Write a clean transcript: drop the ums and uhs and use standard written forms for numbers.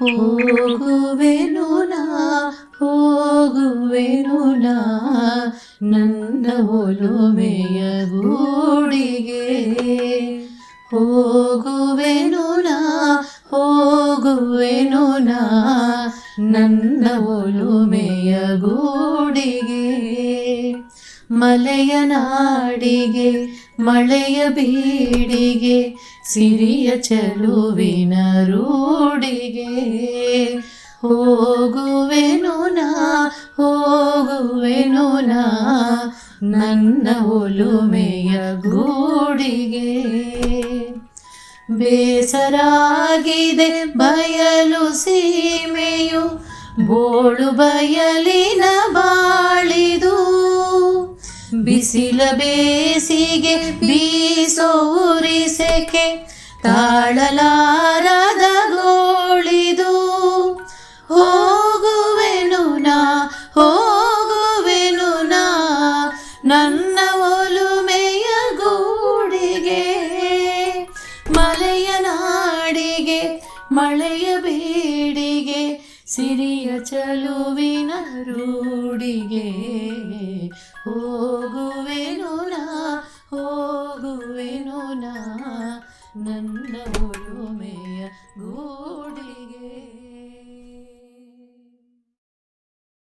ಹೋಗುವೆನು ನಾ ಹೋಗುವೆನು ನಾ ನನ್ನ ಒಲುಮೆಯ ಗೂಡಿಗೆ. ಹೋಗುವೆನು ನಾ ಹೋಗುವೆನು ನಾ ನನ್ನ ಒಲುಮೆಯ ಗೂಡಿಗೆ. ಮಲೆಯ ನಾಡಿಗೆ ಮಳೆಯ ಬೀಡಿಗೆ ಸಿರಿಯ ಚಲುವಿನ ರೂಡಿಗೆ. ಹೋಗುವೆನು ನಾ ಹೋಗುವೆನು ನಾ ನನ್ನ ಒಲುಮೆಯ ಗೂಡಿಗೆ. ಬೇಸರಾಗಿದೆ ಬಯಲು ಸೀಮೆಯು ಬೋಳು ಬಯಲಿನ ಬಾಳಿದು. ಬಿಸಿಲ ಬೇಸಿಗೆ ಬೀಸೋ ಉರಿಸೆಕೆ ತಾಳಲಾರದ ಗೋಳಿದು. ಹೋಗುವೆನು ನಾ ಹೋಗುವೆನು ನಾ ನನ್ನ ಒಲುಮೆಯ ಗೂಡಿಗೆ. ಮಲೆಯ ನಾಡಿಗೆ ಮಳೆಯ ಬೀಡಿಗೆ ಸಿರಿಯ ಚಲುವಿನ ರೂಡಿಗೆ. ಹೋಗುವೆನು ನಾ ಹೋಗುವೆನು ನಾ ನನ್ನ ಒಲುಮೆಯ ಗೂಡಿಗೆ.